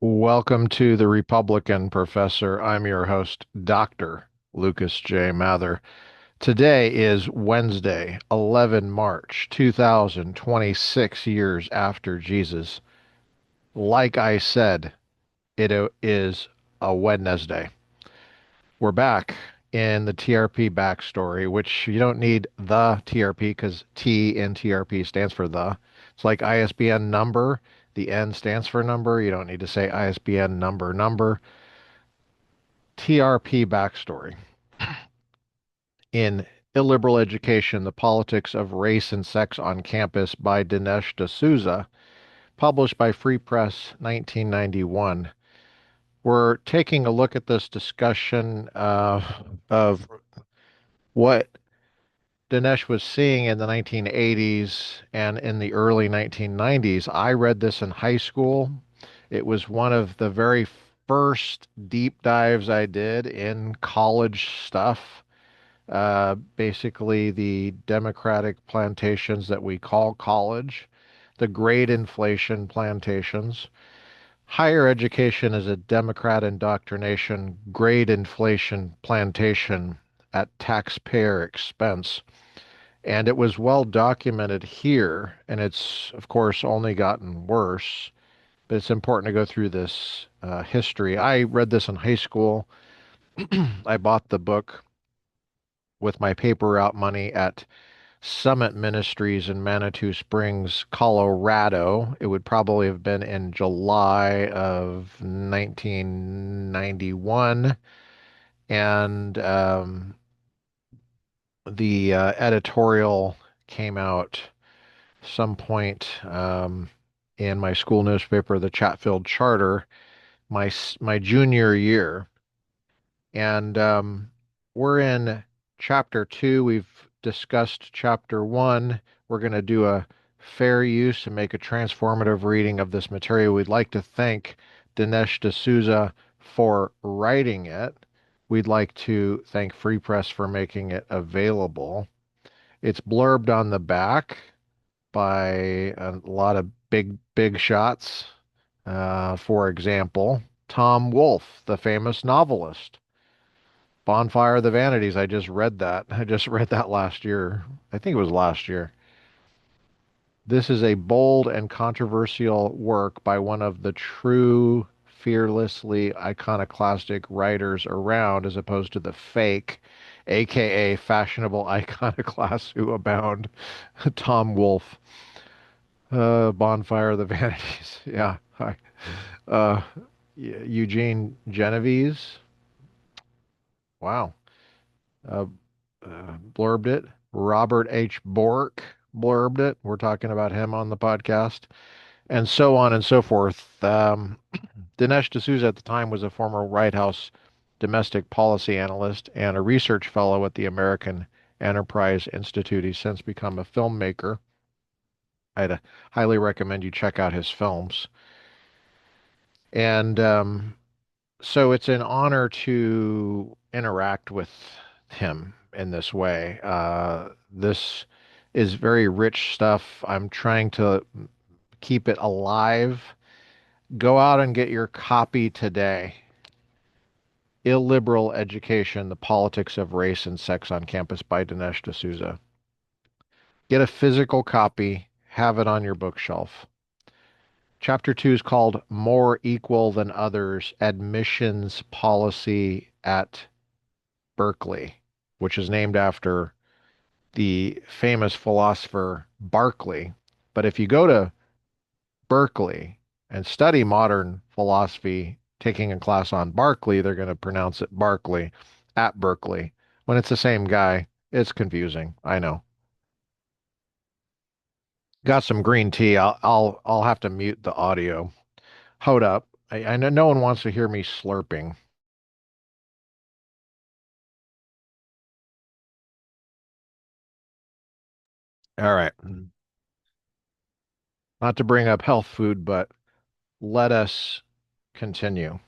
Welcome to the Republican Professor. I'm your host, Dr. Lucas J. Mather. Today is Wednesday, 11 March 2026 years after Jesus. Like I said, it is a Wednesday. We're back in the TRP backstory, which you don't need the TRP because T in TRP stands for the. It's like ISBN number. The N stands for number. You don't need to say ISBN number. TRP backstory. In Illiberal Education, The Politics of Race and Sex on Campus by Dinesh D'Souza, published by Free Press 1991. We're taking a look at this discussion of what Dinesh was seeing in the 1980s and in the early 1990s. I read this in high school. It was one of the very first deep dives I did in college stuff. Basically the democratic plantations that we call college, the great inflation plantations. Higher education is a Democrat indoctrination, grade inflation plantation at taxpayer expense. And it was well documented here, and it's, of course, only gotten worse. But it's important to go through this history. I read this in high school. I bought the book with my paper route money at Summit Ministries in Manitou Springs, Colorado. It would probably have been in July of 1991. And the editorial came out some point in my school newspaper, the Chatfield Charter, my junior year. And we're in chapter two. We've discussed chapter one. We're going to do a fair use and make a transformative reading of this material. We'd like to thank Dinesh D'Souza for writing it. We'd like to thank Free Press for making it available. It's blurbed on the back by a lot of big shots. For example, Tom Wolfe, the famous novelist. Bonfire of the Vanities. I just read that. I just read that last year. I think it was last year. This is a bold and controversial work by one of the true, fearlessly iconoclastic writers around, as opposed to the fake, aka fashionable iconoclasts who abound. Tom Wolfe, Bonfire of the Vanities. Yeah. Hi. Uh, Eugene Genovese. Wow. Uh, Blurbed it. Robert H. Bork blurbed it. We're talking about him on the podcast, and so on and so forth. Dinesh D'Souza at the time was a former White House domestic policy analyst and a research fellow at the American Enterprise Institute. He's since become a filmmaker. I'd highly recommend you check out his films. And so it's an honor to interact with him in this way. This is very rich stuff. I'm trying to keep it alive. Go out and get your copy today. Illiberal Education, The Politics of Race and Sex on Campus by Dinesh D'Souza. Get a physical copy, have it on your bookshelf. Chapter 2 is called More Equal Than Others, Admissions Policy at Berkeley, which is named after the famous philosopher Berkeley. But if you go to Berkeley and study modern philosophy, taking a class on Berkeley, they're going to pronounce it Barkley at Berkeley. When it's the same guy, it's confusing. I know. Got some green tea. I'll have to mute the audio. Hold up. I know no one wants to hear me slurping. All right. Not to bring up health food, but let us continue.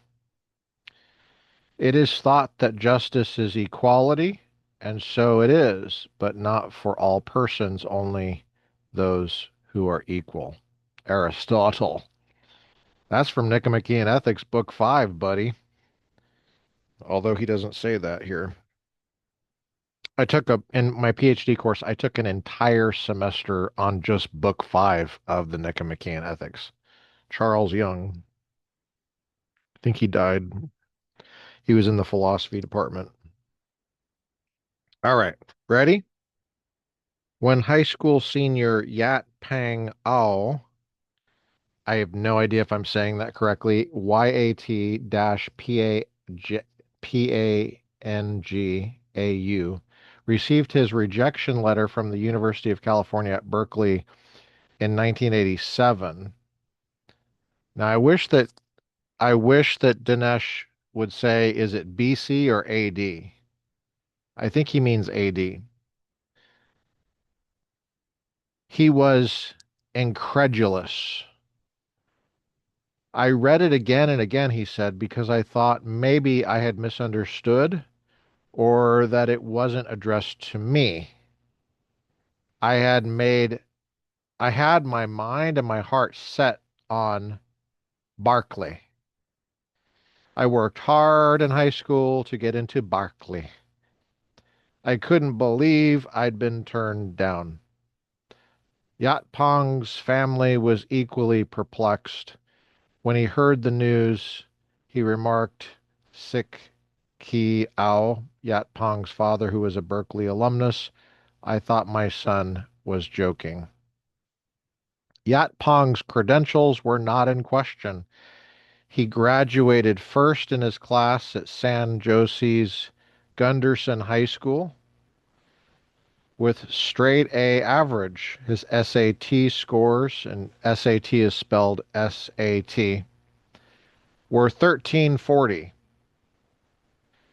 It is thought that justice is equality, and so it is, but not for all persons, only those who are equal. Aristotle. That's from Nicomachean Ethics, Book 5, buddy. Although he doesn't say that here. In my PhD course, I took an entire semester on just Book 5 of the Nicomachean Ethics. Charles Young, I think he died. He was in the philosophy department. All right, ready? When high school senior Yat Pang Ao, I have no idea if I'm saying that correctly, YAT-PANGAU, received his rejection letter from the University of California at Berkeley in 1987. Now, I wish that Dinesh would say, is it BC or AD? I think he means AD. He was incredulous. I read it again and again, he said, because I thought maybe I had misunderstood or that it wasn't addressed to me. I had made, I had my mind and my heart set on Berkeley. I worked hard in high school to get into Berkeley. I couldn't believe I'd been turned down. Yat Pong's family was equally perplexed. When he heard the news, he remarked, Sick Ki Ao, Yat Pong's father, who was a Berkeley alumnus, I thought my son was joking. Yat Pong's credentials were not in question. He graduated first in his class at San Jose's Gunderson High School with straight A average. His SAT scores, and SAT is spelled SAT, were 1340,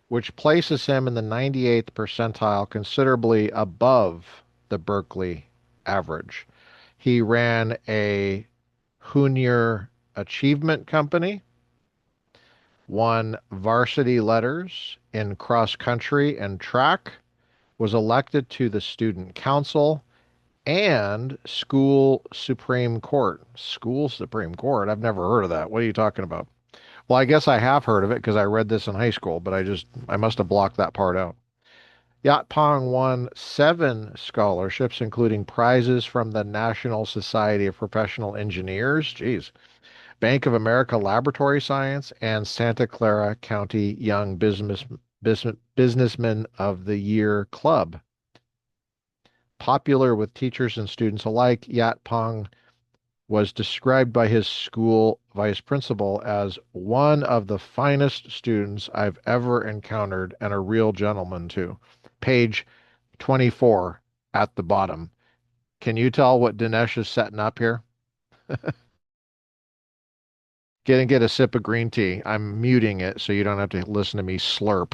which places him in the 98th percentile, considerably above the Berkeley average. He ran a Junior Achievement Company, won varsity letters in cross country and track, was elected to the student council and school Supreme Court. School Supreme Court? I've never heard of that. What are you talking about? Well, I guess I have heard of it because I read this in high school, but I must have blocked that part out. Yat Pong won 7 scholarships, including prizes from the National Society of Professional Engineers, geez, Bank of America Laboratory Science, and Santa Clara County Young Businessman of the Year Club. Popular with teachers and students alike, Yat Pong was described by his school vice principal as one of the finest students I've ever encountered and a real gentleman too. Page 24 at the bottom. Can you tell what Dinesh is setting up here? Get a sip of green tea. I'm muting it so you don't have to listen to me slurp.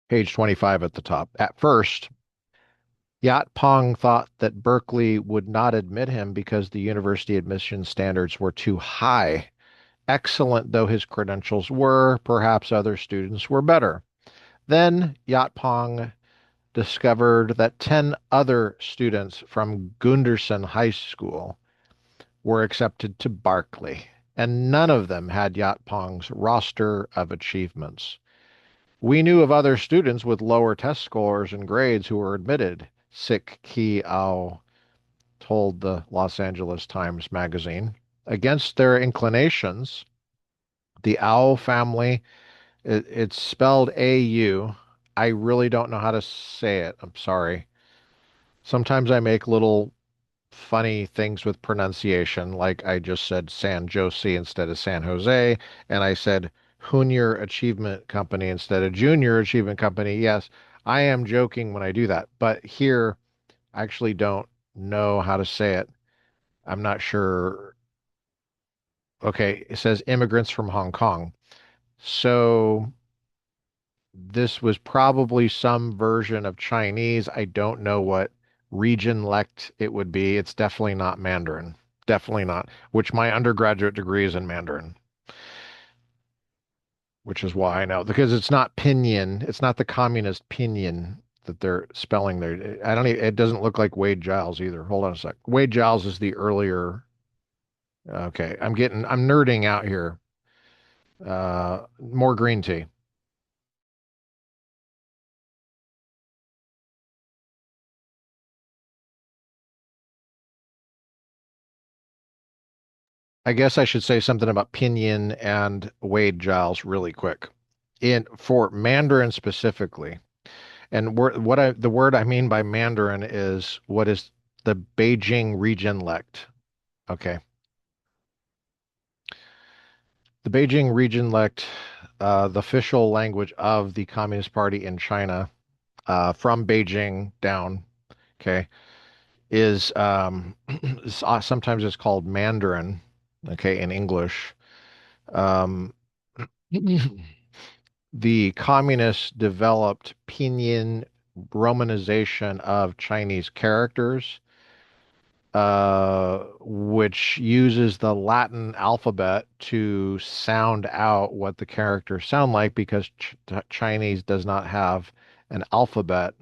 Page 25 at the top. At first, Yat Pong thought that Berkeley would not admit him because the university admission standards were too high. Excellent though his credentials were, perhaps other students were better. Then Yat Pong discovered that 10 other students from Gunderson High School were accepted to Berkeley, and none of them had Yat Pong's roster of achievements. We knew of other students with lower test scores and grades who were admitted, Sik Ki Ao told the Los Angeles Times Magazine. Against their inclinations, the Ao family, it's spelled A-U. I really don't know how to say it. I'm sorry. Sometimes I make little funny things with pronunciation, like I just said San Jose instead of San Jose, and I said Junior Achievement Company instead of Junior Achievement Company. Yes, I am joking when I do that, but here I actually don't know how to say it. I'm not sure. Okay, it says immigrants from Hong Kong. So this was probably some version of Chinese. I don't know what region lect it would be. It's definitely not Mandarin. Definitely not, which my undergraduate degree is in Mandarin. which is why I know because it's not pinyin. It's not the communist pinyin that they're spelling there. I don't even, it doesn't look like Wade Giles either. Hold on a sec. Wade Giles is the earlier. Okay, I'm nerding out here. More green tea. I guess I should say something about pinyin and Wade Giles really quick. In for Mandarin specifically, and the word I mean by Mandarin is what is the Beijing region lect. Okay. The Beijing region lect, the official language of the Communist Party in China, from Beijing down, okay, is sometimes it's called Mandarin, okay, in English. Um, the communists developed pinyin romanization of Chinese characters, which uses the Latin alphabet to sound out what the characters sound like because Chinese does not have an alphabet.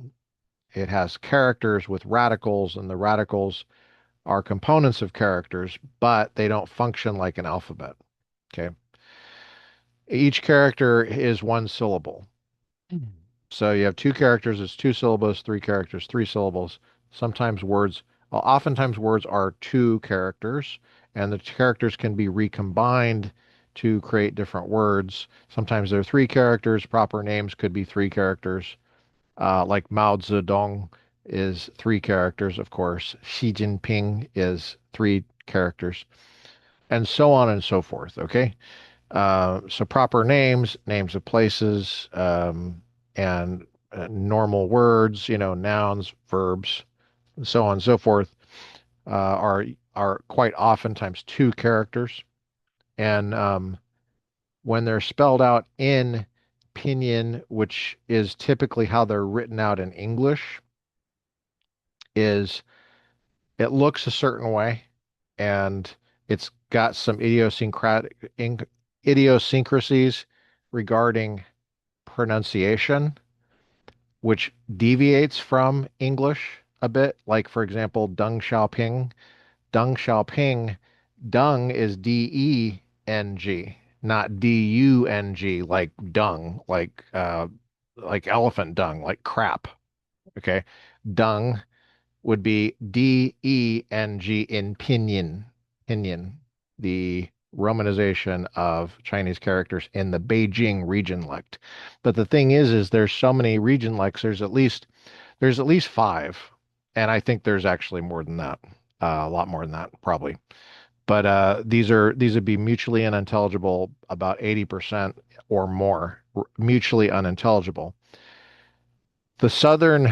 It has characters with radicals, and the radicals are components of characters, but they don't function like an alphabet. Okay. Each character is one syllable. Mhm. So you have two characters, it's two syllables, three characters, three syllables. Oftentimes words are two characters, and the characters can be recombined to create different words. Sometimes they're three characters. Proper names could be three characters. Like Mao Zedong is three characters, of course. Xi Jinping is three characters, and so on and so forth. Okay. So proper names, names of places, and normal words, nouns, verbs, and so on and so forth, are quite oftentimes two characters. And when they're spelled out in pinyin, which is typically how they're written out in English, is it looks a certain way, and it's got some idiosyncrasies regarding pronunciation, which deviates from English a bit. Like, for example, Deng Xiaoping. Deng Xiaoping, dung is D-E-N-G, not D-U-N-G, like dung, like elephant dung, like crap. Okay. Dung would be D-E-N-G in pinyin. Pinyin, the romanization of Chinese characters in the Beijing region lect. But the thing is there's so many region lects. There's at least five, and I think there's actually more than that, a lot more than that, probably. But these would be mutually unintelligible, about 80% or more mutually unintelligible. The southern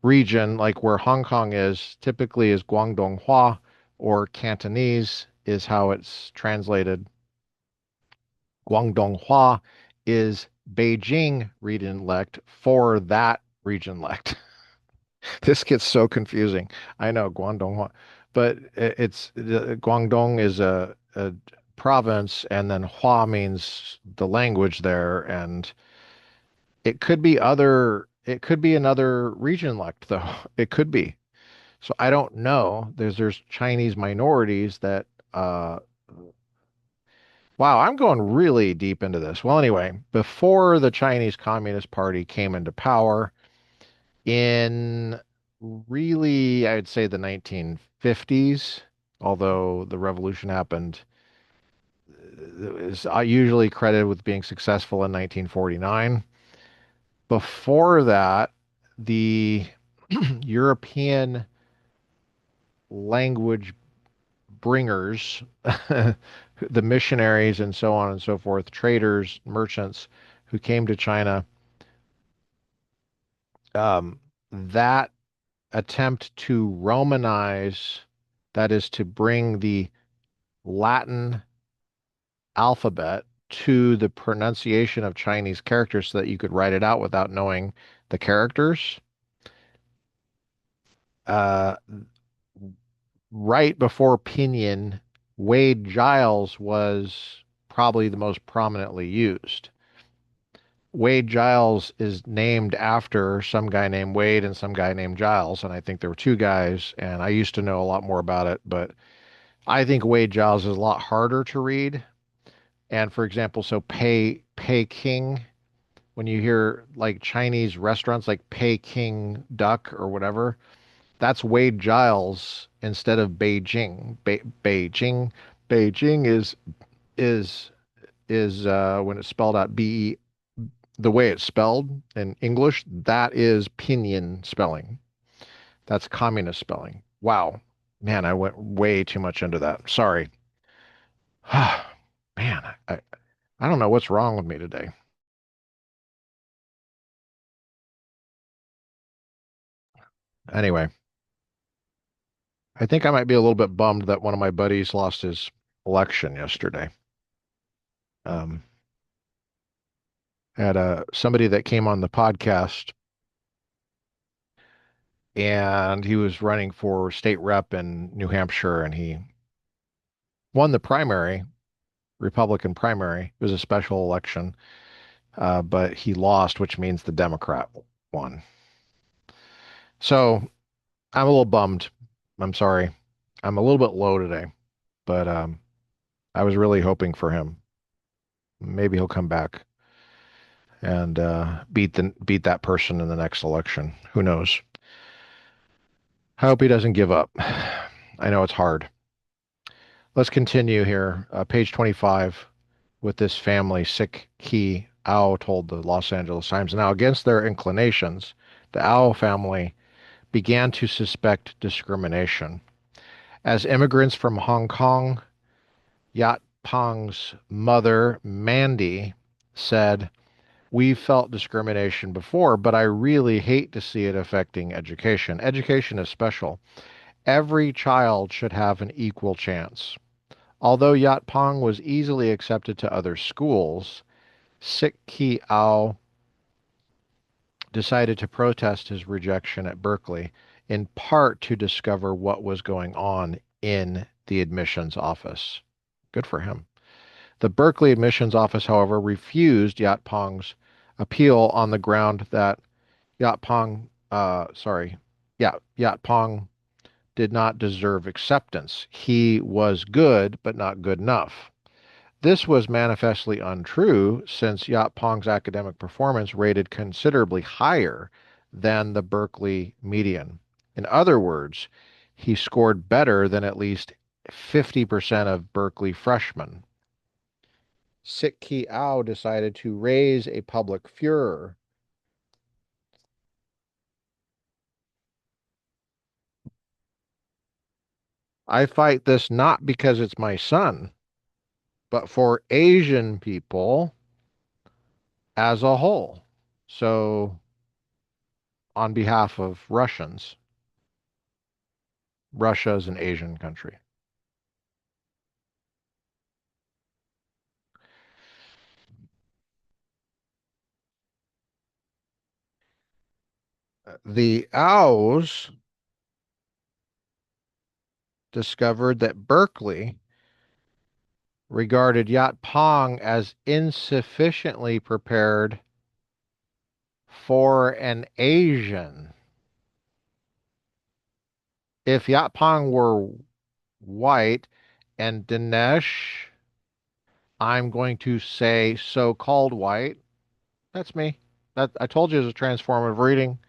region, like where Hong Kong is, typically is Guangdonghua, or Cantonese is how it's translated. Guangdonghua is Beijing region lect for that region lect. This gets so confusing. I know Guangdonghua, but Guangdong is a province, and then Hua means the language there, and it could be another region lect though. It could be. So I don't know. There's Chinese minorities that wow, I'm going really deep into this. Well, anyway, before the Chinese Communist Party came into power in really, I'd say the 1950s, although the revolution happened, is usually credited with being successful in 1949. Before that, the European language bringers, the missionaries and so on and so forth, traders, merchants who came to China, that attempt to Romanize, that is to bring the Latin alphabet to the pronunciation of Chinese characters so that you could write it out without knowing the characters. Uh, right before Pinyin, Wade Giles was probably the most prominently used. Wade Giles is named after some guy named Wade and some guy named Giles, and I think there were two guys, and I used to know a lot more about it, but I think Wade Giles is a lot harder to read. And for example, so Peking, when you hear like Chinese restaurants like Peking duck or whatever, that's Wade Giles instead of Beijing. Beijing, Beijing is when it's spelled out the way it's spelled in English, that is pinyin spelling. That's communist spelling. Wow. Man, I went way too much into that. Sorry. Man, I don't know what's wrong with me today. Anyway, I think I might be a little bit bummed that one of my buddies lost his election yesterday. Um, had somebody that came on the podcast, and he was running for state rep in New Hampshire, and he won the primary, Republican primary. It was a special election, but he lost, which means the Democrat won. So I'm a little bummed. I'm sorry. I'm a little bit low today, but I was really hoping for him. Maybe he'll come back and beat that person in the next election. Who knows? I hope he doesn't give up. I know it's hard. Let's continue here. Page 25 with this family, Sick Key Ao told the Los Angeles Times. Now, against their inclinations, the Ao family began to suspect discrimination. As immigrants from Hong Kong, Yat Pong's mother, Mandy, said, "We've felt discrimination before, but I really hate to see it affecting education. Education is special. Every child should have an equal chance." Although Yat Pong was easily accepted to other schools, Sik Ki Ao decided to protest his rejection at Berkeley, in part to discover what was going on in the admissions office. Good for him. The Berkeley admissions office, however, refused Yat Pong's appeal on the ground that Yat Pong, Yat Pong did not deserve acceptance. He was good, but not good enough. This was manifestly untrue since Yat Pong's academic performance rated considerably higher than the Berkeley median. In other words, he scored better than at least 50% of Berkeley freshmen. Sik Ki Ao decided to raise a public furor. I fight this not because it's my son, but for Asian people as a whole. So, on behalf of Russians, Russia is an Asian country. The Ows discovered that Berkeley regarded Yat Pong as insufficiently prepared for an Asian. If Yat Pong were white and Dinesh, I'm going to say so-called white. That's me. That I told you it was a transformative reading.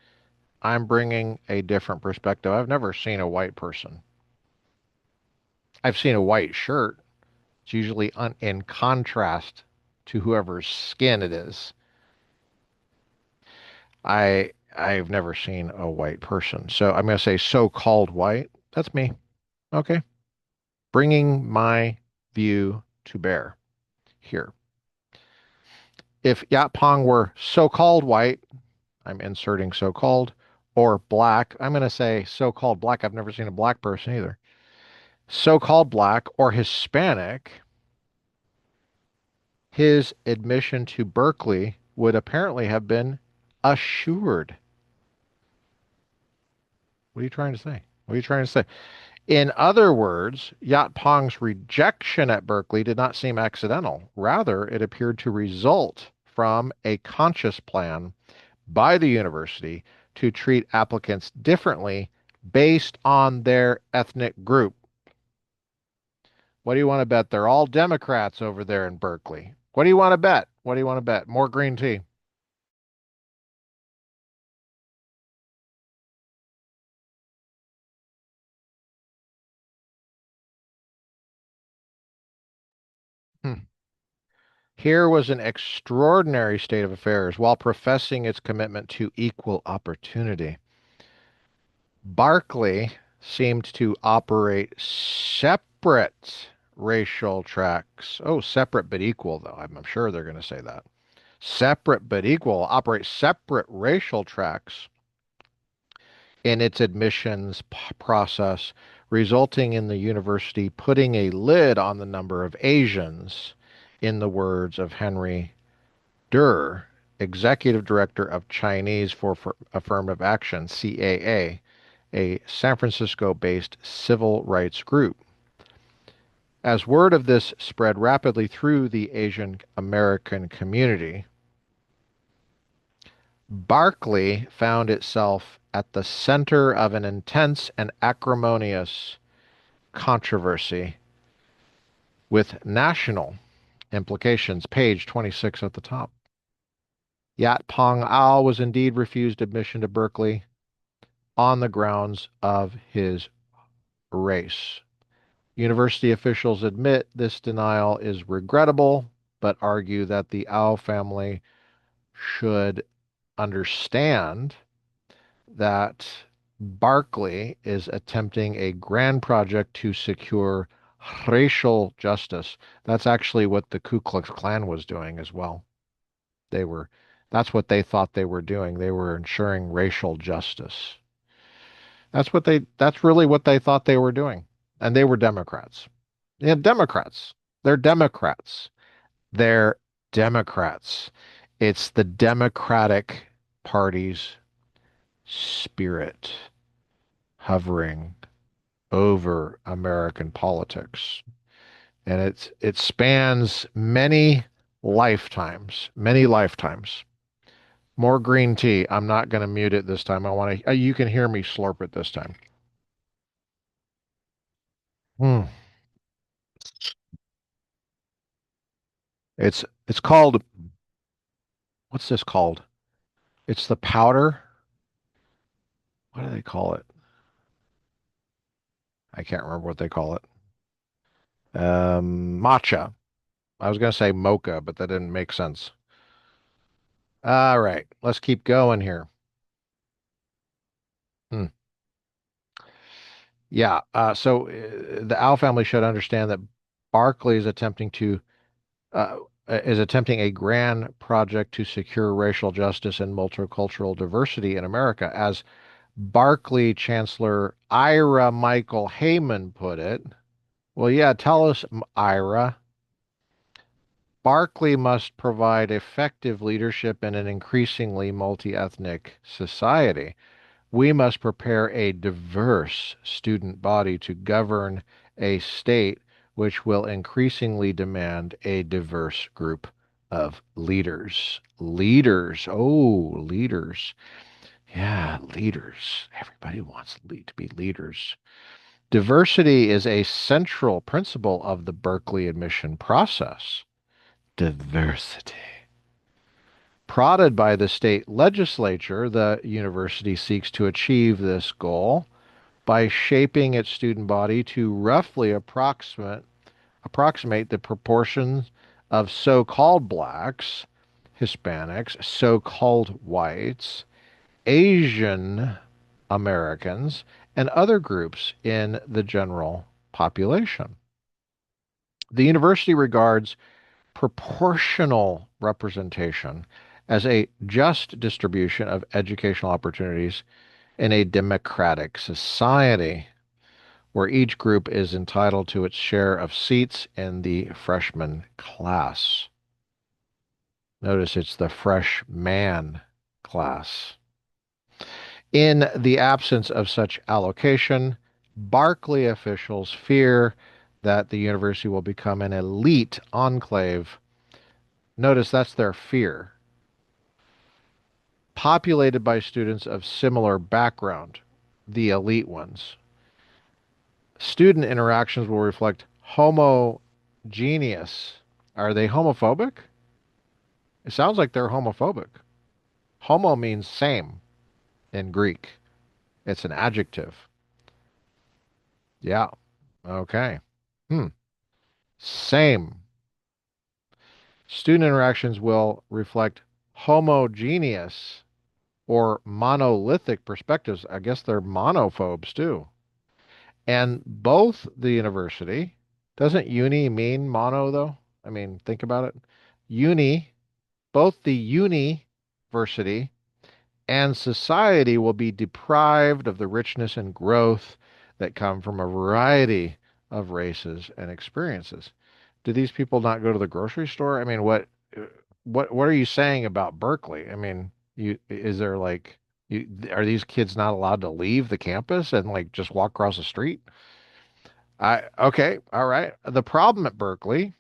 I'm bringing a different perspective. I've never seen a white person. I've seen a white shirt. It's usually in contrast to whoever's skin it is. I've never seen a white person. So I'm going to say so-called white. That's me. Okay. Bringing my view to bear here. If Yat Pong were so-called white, I'm inserting so-called, or black, I'm going to say so-called black. I've never seen a black person either. So-called black or Hispanic, his admission to Berkeley would apparently have been assured. What are you trying to say? What are you trying to say? In other words, Yat Pong's rejection at Berkeley did not seem accidental. Rather, it appeared to result from a conscious plan by the university to treat applicants differently based on their ethnic group. What do you want to bet? They're all Democrats over there in Berkeley. What do you want to bet? What do you want to bet? More green tea. Hmm. Here was an extraordinary state of affairs while professing its commitment to equal opportunity. Berkeley seemed to operate separate racial tracks. Oh, separate but equal, though. I'm sure they're going to say that. Separate but equal, operate separate racial tracks in its admissions process, resulting in the university putting a lid on the number of Asians, in the words of Henry Durr, executive director of Chinese for Affirmative Action, CAA, a San Francisco-based civil rights group. As word of this spread rapidly through the Asian American community, Berkeley found itself at the center of an intense and acrimonious controversy with national implications. Page 26 at the top. Yat Pong Ao was indeed refused admission to Berkeley on the grounds of his race. University officials admit this denial is regrettable, but argue that the Ao family should understand that Berkeley is attempting a grand project to secure racial justice. That's actually what the Ku Klux Klan was doing as well. They were, that's what they thought they were doing. They were ensuring racial justice. That's really what they thought they were doing. And they were Democrats. Yeah, Democrats. They're Democrats. They're Democrats. It's the Democratic Party's spirit hovering over American politics. And it spans many lifetimes, many lifetimes. More green tea. I'm not going to mute it this time. I want to, you can hear me slurp it this time. Hmm. It's called, what's this called? It's the powder. What do they call it? I can't remember what they call it. Matcha. I was going to say mocha, but that didn't make sense. All right, let's keep going here. Hmm. Yeah. The Al family should understand that Barclay uh, is attempting a grand project to secure racial justice and multicultural diversity in America, as Barclay Chancellor Ira Michael Heyman put it. Well, yeah, tell us, Ira. Barclay must provide effective leadership in an increasingly multi-ethnic society. We must prepare a diverse student body to govern a state which will increasingly demand a diverse group of leaders. Leaders. Oh, leaders. Yeah, leaders. Everybody wants to be leaders. Diversity is a central principle of the Berkeley admission process. Diversity. Prodded by the state legislature, the university seeks to achieve this goal by shaping its student body to roughly approximate the proportions of so-called blacks, Hispanics, so-called whites, Asian Americans, and other groups in the general population. The university regards proportional representation as a just distribution of educational opportunities in a democratic society where each group is entitled to its share of seats in the freshman class. Notice it's the freshman class. In the absence of such allocation, Berkeley officials fear that the university will become an elite enclave Notice that's their fear. Populated by students of similar background, the elite ones. Student interactions will reflect homogeneous. Are they homophobic? It sounds like they're homophobic. Homo means same in Greek. It's an adjective. Yeah. Okay. Hmm. Same. Student interactions will reflect homogeneous or monolithic perspectives. I guess they're monophobes too. And both the university, doesn't uni mean mono though? I mean, think about it. Uni, both the university and society will be deprived of the richness and growth that come from a variety of races and experiences. Do these people not go to the grocery store? I mean, what are you saying about Berkeley? I mean, is there like are these kids not allowed to leave the campus and like just walk across the street? I Okay, all right. The problem at Berkeley,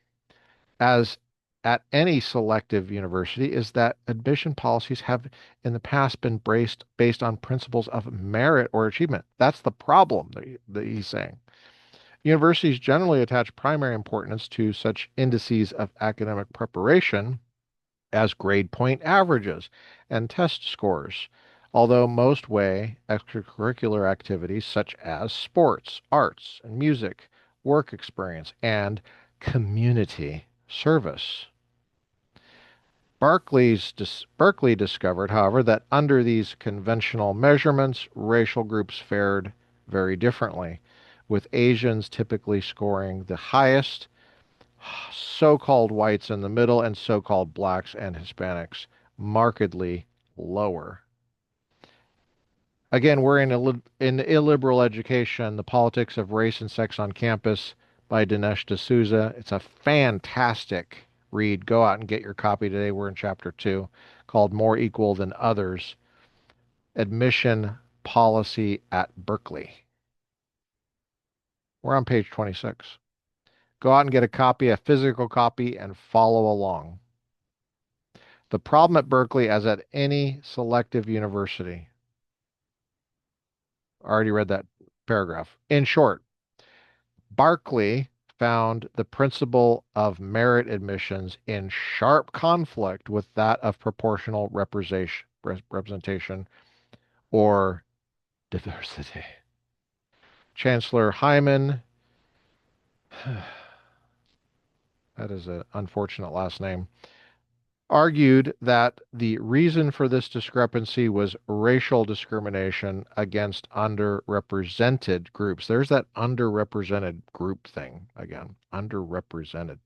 as at any selective university, is that admission policies have in the past been based on principles of merit or achievement. That's the problem that he's saying. Universities generally attach primary importance to such indices of academic preparation as grade point averages and test scores, although most weigh extracurricular activities such as sports, arts, and music, work experience, and community service. Berkeley discovered, however, that under these conventional measurements, racial groups fared very differently, with Asians typically scoring the highest, so-called whites in the middle, and so-called blacks and Hispanics markedly lower. Again, we're in Illiberal Education, The Politics of Race and Sex on Campus by Dinesh D'Souza. It's a fantastic read. Go out and get your copy today. We're in chapter 2 called More Equal Than Others, Admission Policy at Berkeley. We're on page 26. Go out and get a copy, a physical copy, and follow along. The problem at Berkeley, as at any selective university, I already read that paragraph. In short, Berkeley found the principle of merit admissions in sharp conflict with that of proportional representation or diversity. Chancellor Hyman, that is an unfortunate last name, argued that the reason for this discrepancy was racial discrimination against underrepresented groups. There's that underrepresented group thing again. Underrepresented.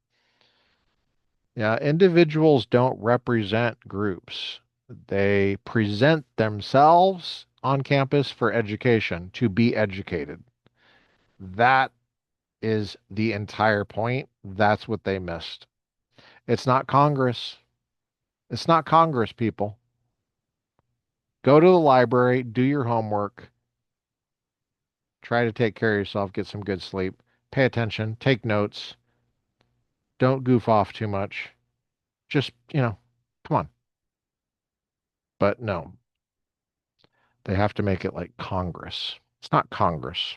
Yeah, individuals don't represent groups. They present themselves on campus for education, to be educated. That is the entire point. That's what they missed. It's not Congress. It's not Congress, people. Go to the library, do your homework, try to take care of yourself, get some good sleep, pay attention, take notes, don't goof off too much. Just, come on. But no, they have to make it like Congress. It's not Congress.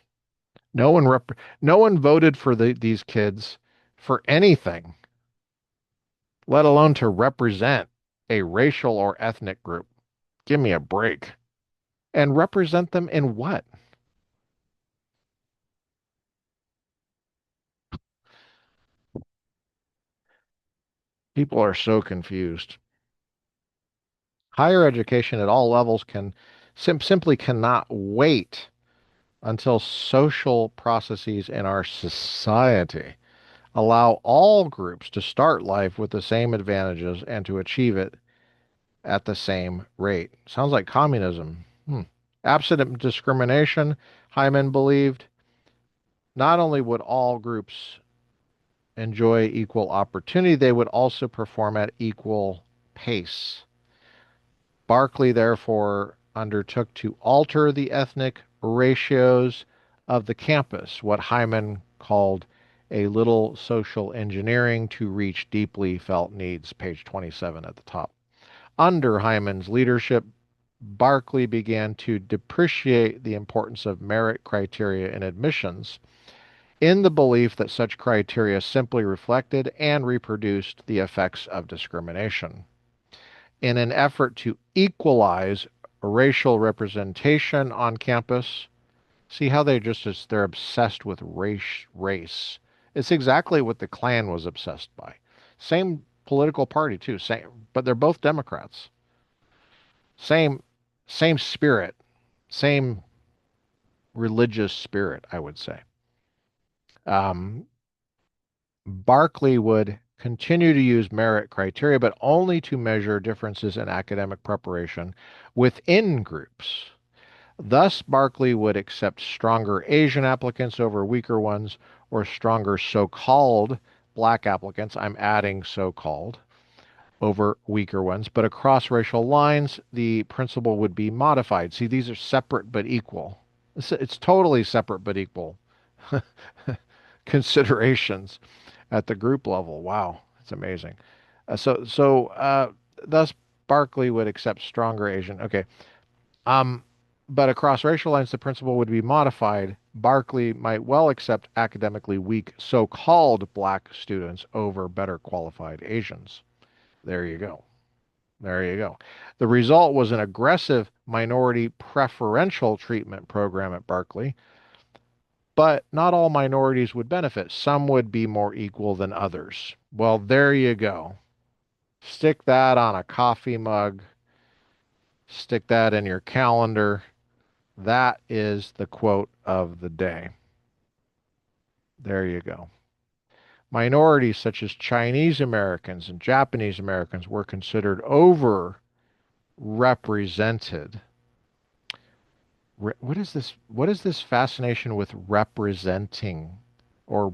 No one voted for these kids for anything, let alone to represent a racial or ethnic group. Give me a break. And represent them in what? People are so confused. Higher education at all levels can simply cannot wait until social processes in our society allow all groups to start life with the same advantages and to achieve it at the same rate. Sounds like communism. Absent discrimination, Hyman believed, not only would all groups enjoy equal opportunity, they would also perform at equal pace. Berkeley therefore undertook to alter the ethnic ratios of the campus, what Hyman called a little social engineering to reach deeply felt needs, page 27 at the top. Under Hyman's leadership, Berkeley began to depreciate the importance of merit criteria in admissions in the belief that such criteria simply reflected and reproduced the effects of discrimination. In an effort to equalize racial representation on campus, see how they're obsessed with race. It's exactly what the Klan was obsessed by. Same political party too, same, but they're both Democrats. Same same spirit, same religious spirit, I would say. Um, Berkeley would continue to use merit criteria, but only to measure differences in academic preparation within groups. Thus, Berkeley would accept stronger Asian applicants over weaker ones, or stronger so-called black applicants. I'm adding so-called over weaker ones, but across racial lines, the principle would be modified. See, these are separate but equal. It's totally separate but equal considerations at the group level. Wow, it's amazing. Thus, Berkeley would accept stronger Asian. Okay, um, but across racial lines, the principle would be modified. Berkeley might well accept academically weak so-called black students over better qualified Asians. There you go. There you go. The result was an aggressive minority preferential treatment program at Berkeley, but not all minorities would benefit. Some would be more equal than others. Well, there you go. Stick that on a coffee mug, stick that in your calendar. That is the quote of the day. There you go. Minorities such as Chinese Americans and Japanese Americans were considered overrepresented. What is this? What is this fascination with representing or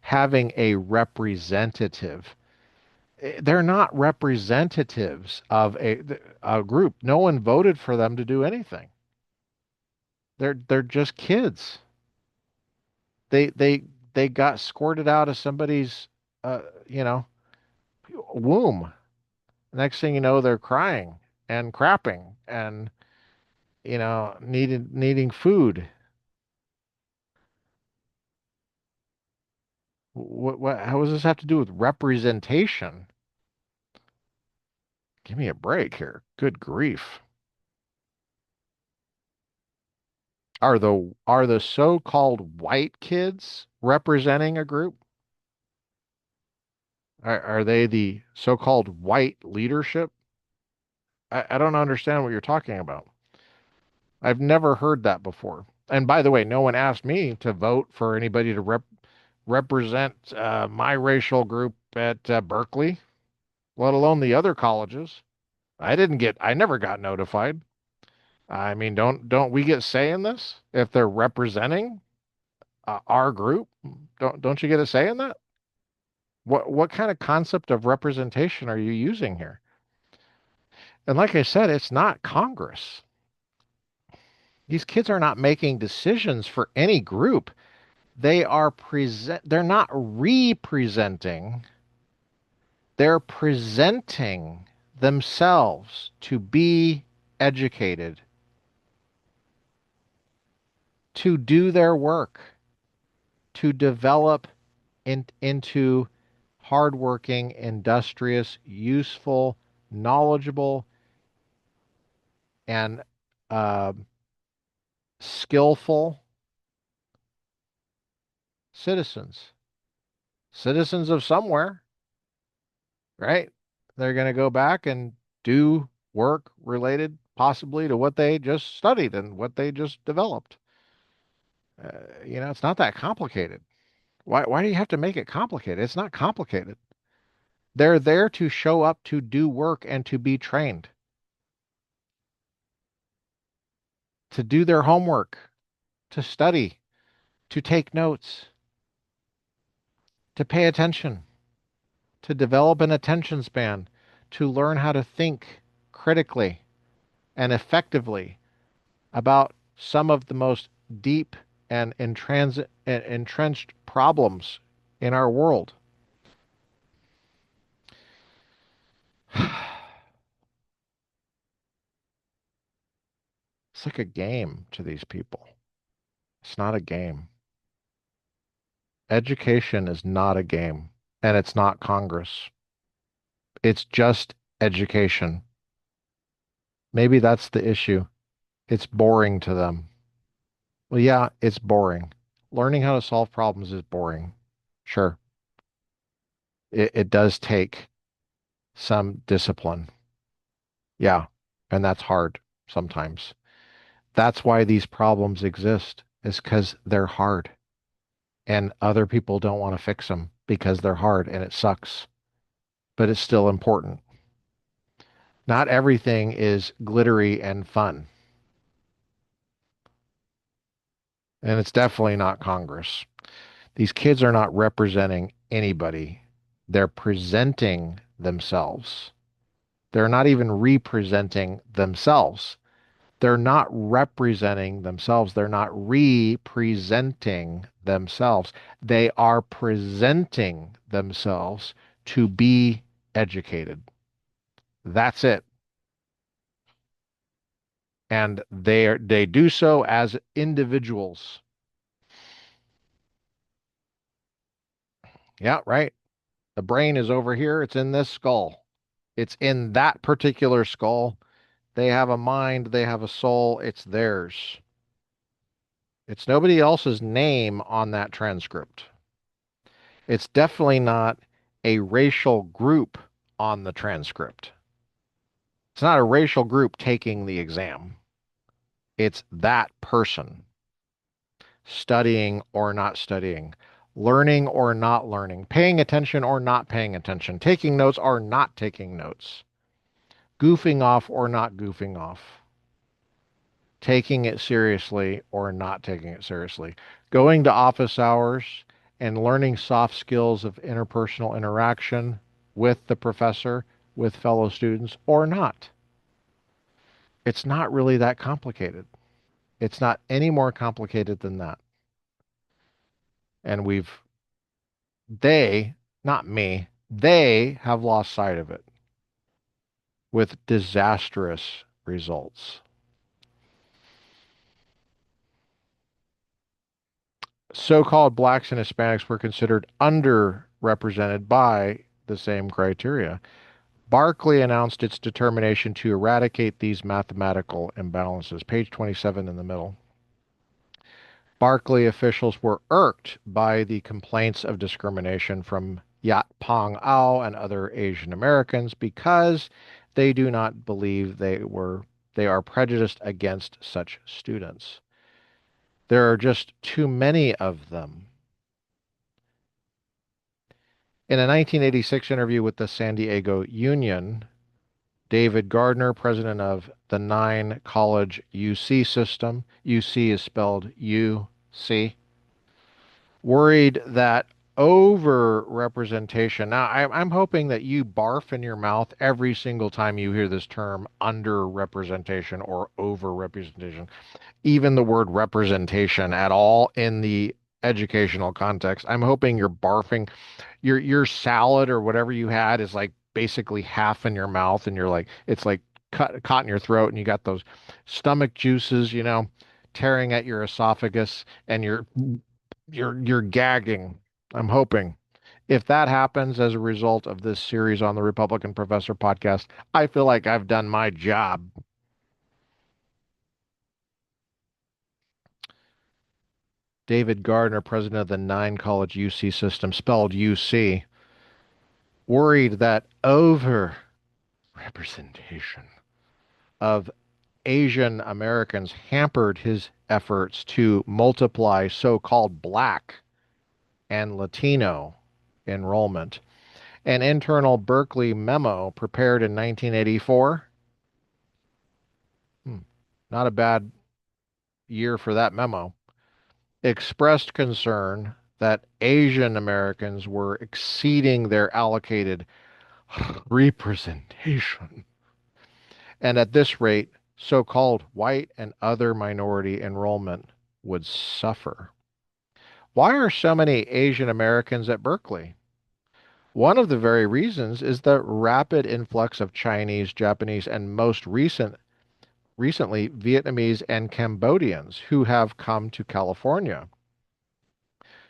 having a representative? They're not representatives of a group. No one voted for them to do anything. They're just kids. They they they got squirted out of somebody's uh, you know, womb. Next thing you know, they're crying and crapping and needing food. How does this have to do with representation? Give me a break here. Good grief. Are the so-called white kids representing a group? Are they the so-called white leadership? I don't understand what you're talking about. I've never heard that before. And by the way, no one asked me to vote for anybody to represent my racial group at Berkeley, let alone the other colleges. I never got notified. I mean, don't we get say in this if they're representing our group? Don't you get a say in that? What kind of concept of representation are you using here? And like I said, it's not Congress. These kids are not making decisions for any group. They're not representing, they're presenting themselves to be educated, to do their work, to develop into hardworking, industrious, useful, knowledgeable, and uh, skillful citizens. Citizens of somewhere, right? They're going to go back and do work related possibly to what they just studied and what they just developed. It's not that complicated. Why do you have to make it complicated? It's not complicated. They're there to show up to do work and to be trained, to do their homework, to study, to take notes, to pay attention, to develop an attention span, to learn how to think critically and effectively about some of the most deep and entrenched problems in our world. It's like a game to these people. It's not a game. Education is not a game, and it's not Congress. It's just education. Maybe that's the issue. It's boring to them. Well, yeah, it's boring. Learning how to solve problems is boring. Sure, it does take some discipline. Yeah, and that's hard sometimes. That's why these problems exist, is because they're hard. And other people don't want to fix them because they're hard and it sucks, but it's still important. Not everything is glittery and fun, and it's definitely not Congress. These kids are not representing anybody. They're presenting themselves. They're not even representing themselves. They're not representing themselves. They're not representing themselves. They are presenting themselves to be educated. That's it. And they do so as individuals. Yeah, right. The brain is over here. It's in this skull. It's in that particular skull. They have a mind, they have a soul. It's theirs. It's nobody else's name on that transcript. It's definitely not a racial group on the transcript. It's not a racial group taking the exam. It's that person studying or not studying, learning or not learning, paying attention or not paying attention, taking notes or not taking notes, goofing off or not goofing off, taking it seriously or not taking it seriously, going to office hours and learning soft skills of interpersonal interaction with the professor, with fellow students, or not. It's not really that complicated. It's not any more complicated than that. And they, not me, they have lost sight of it with disastrous results. So-called blacks and Hispanics were considered underrepresented by the same criteria. Berkeley announced its determination to eradicate these mathematical imbalances. Page 27 in the middle. Berkeley officials were irked by the complaints of discrimination from Yat Pong Ao and other Asian Americans because they do not believe they are prejudiced against such students. There are just too many of them. In a 1986 interview with the San Diego Union, David Gardner, president of the 9-college UC system, UC is spelled UC, worried that over-representation. Now, I'm hoping that you barf in your mouth every single time you hear this term under-representation or over-representation, even the word representation at all in the educational context. I'm hoping you're barfing your salad or whatever you had is like basically half in your mouth and you're like it's like caught in your throat and you got those stomach juices, tearing at your esophagus and you're gagging. I'm hoping. If that happens as a result of this series on the Republican Professor podcast, I feel like I've done my job. David Gardner, president of the 9-college UC system, spelled UC, worried that over representation of Asian Americans hampered his efforts to multiply so-called Black and Latino enrollment. An internal Berkeley memo prepared in 1984, not a bad year for that memo, expressed concern that Asian Americans were exceeding their allocated representation. And at this rate, so-called white and other minority enrollment would suffer. Why are so many Asian Americans at Berkeley? One of the very reasons is the rapid influx of Chinese, Japanese, and recently Vietnamese and Cambodians who have come to California.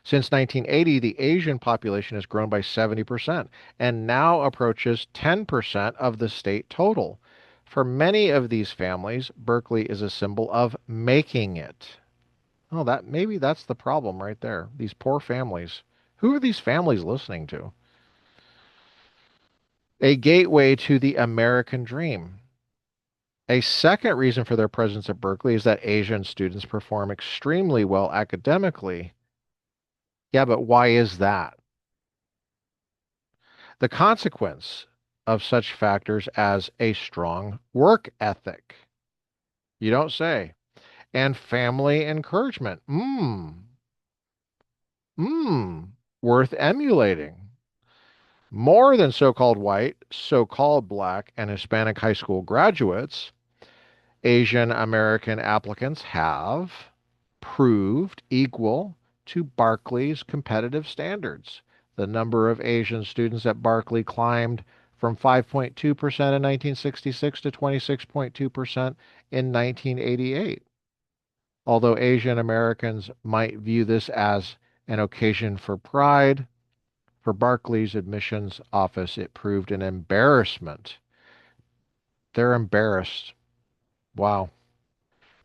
Since 1980, the Asian population has grown by 70% and now approaches 10% of the state total. For many of these families, Berkeley is a symbol of making it. Oh, that maybe that's the problem right there. These poor families. Who are these families listening to? A gateway to the American dream. A second reason for their presence at Berkeley is that Asian students perform extremely well academically. Yeah, but why is that? The consequence of such factors as a strong work ethic, you don't say, and family encouragement. Worth emulating. More than so-called white, so-called black, and Hispanic high school graduates, Asian American applicants have proved equal to Berkeley's competitive standards. The number of Asian students at Berkeley climbed from 5.2% in 1966 to 26.2% in 1988. Although Asian Americans might view this as an occasion for pride, for Berkeley's admissions office, it proved an embarrassment. They're embarrassed. Wow.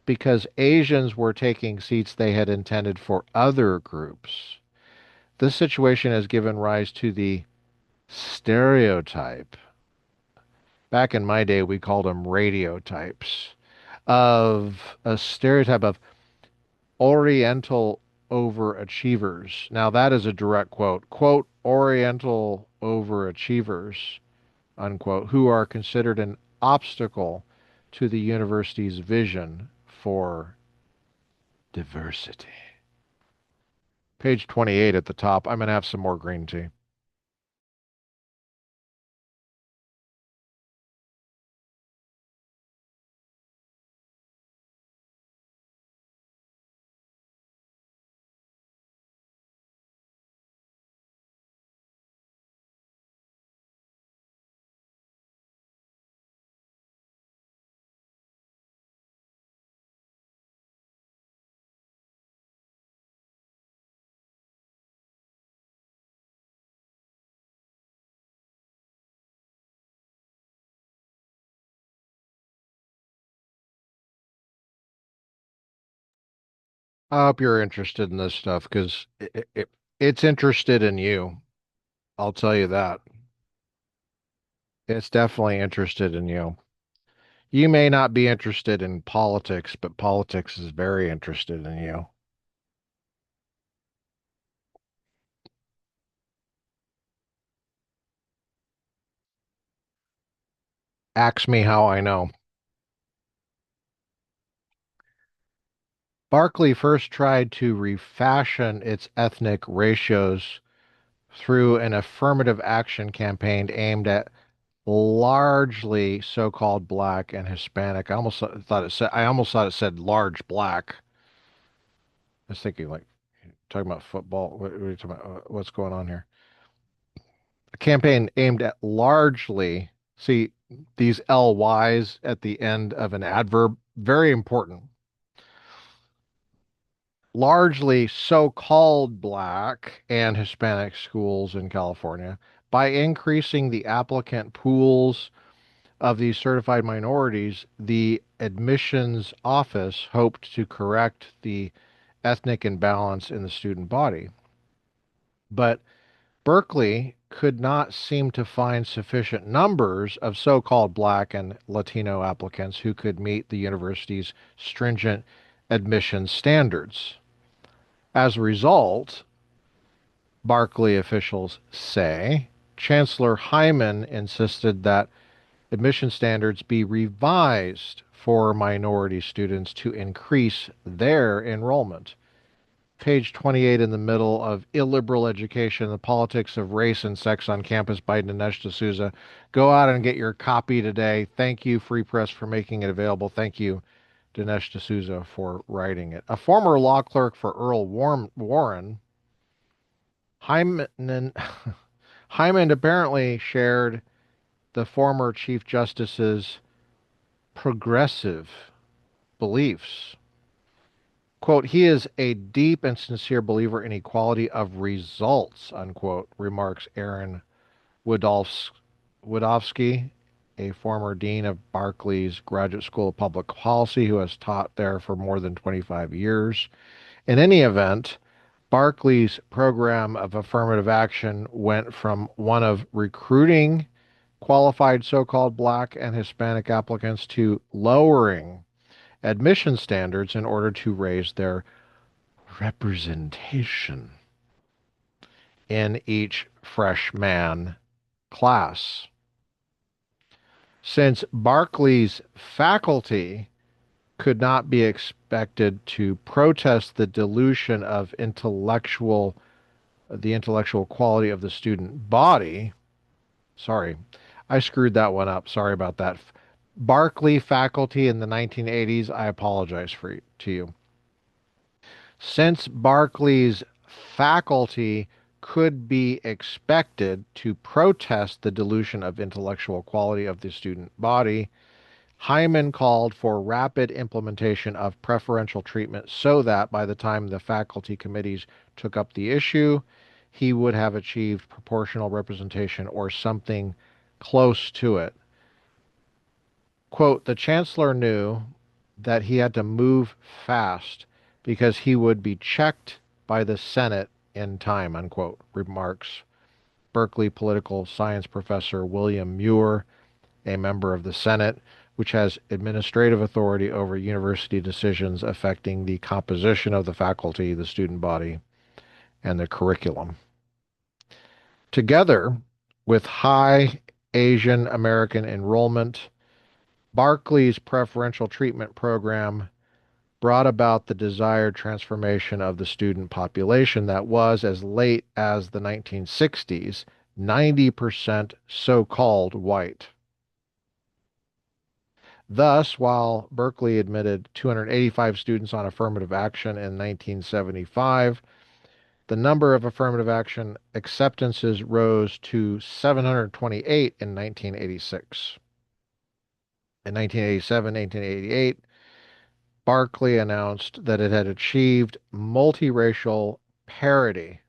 Because Asians were taking seats they had intended for other groups. This situation has given rise to the stereotype. Back in my day, we called them radiotypes, of a stereotype of Oriental overachievers. Now, that is a direct quote. Quote, Oriental overachievers, unquote, who are considered an obstacle to the university's vision for diversity. Page 28 at the top. I'm going to have some more green tea. I hope you're interested in this stuff because it's interested in you. I'll tell you that. It's definitely interested in you. You may not be interested in politics, but politics is very interested in you. Ask me how I know. Berkeley first tried to refashion its ethnic ratios through an affirmative action campaign aimed at largely so-called black and Hispanic. I almost thought it said large black. I was thinking like talking about football. What are you talking about? What's going on here? A campaign aimed at largely, see these LYs at the end of an adverb, very important. Largely so-called black and Hispanic schools in California by increasing the applicant pools of these certified minorities. The admissions office hoped to correct the ethnic imbalance in the student body. But Berkeley could not seem to find sufficient numbers of so-called black and Latino applicants who could meet the university's stringent admission standards. As a result, Berkeley officials say, Chancellor Hyman insisted that admission standards be revised for minority students to increase their enrollment. Page 28 in the middle of Illiberal Education, the Politics of Race and Sex on Campus by Dinesh D'Souza. Go out and get your copy today. Thank you, Free Press, for making it available. Thank you Dinesh D'Souza for writing it. A former law clerk for Earl Warren, Hyman, Hyman apparently shared the former Chief Justice's progressive beliefs. Quote, he is a deep and sincere believer in equality of results, unquote, remarks Aaron Wodowski, a former dean of Berkeley's Graduate School of Public Policy who has taught there for more than 25 years. In any event, Berkeley's program of affirmative action went from one of recruiting qualified so-called Black and Hispanic applicants to lowering admission standards in order to raise their representation in each freshman class. Since Berkeley's faculty could not be expected to protest the dilution of the intellectual quality of the student body. Sorry, I screwed that one up. Sorry about that. Berkeley faculty in the 1980s, I apologize to you. Since Berkeley's faculty could be expected to protest the dilution of intellectual quality of the student body, Hyman called for rapid implementation of preferential treatment so that by the time the faculty committees took up the issue, he would have achieved proportional representation or something close to it. Quote, the chancellor knew that he had to move fast because he would be checked by the Senate in time, unquote, remarks Berkeley political science professor William Muir, a member of the Senate, which has administrative authority over university decisions affecting the composition of the faculty, the student body, and the curriculum. Together with high Asian American enrollment, Berkeley's preferential treatment program brought about the desired transformation of the student population that was, as late as the 1960s, 90% so-called white. Thus, while Berkeley admitted 285 students on affirmative action in 1975, the number of affirmative action acceptances rose to 728 in 1986. In 1987, 1988, Berkeley announced that it had achieved multiracial parity.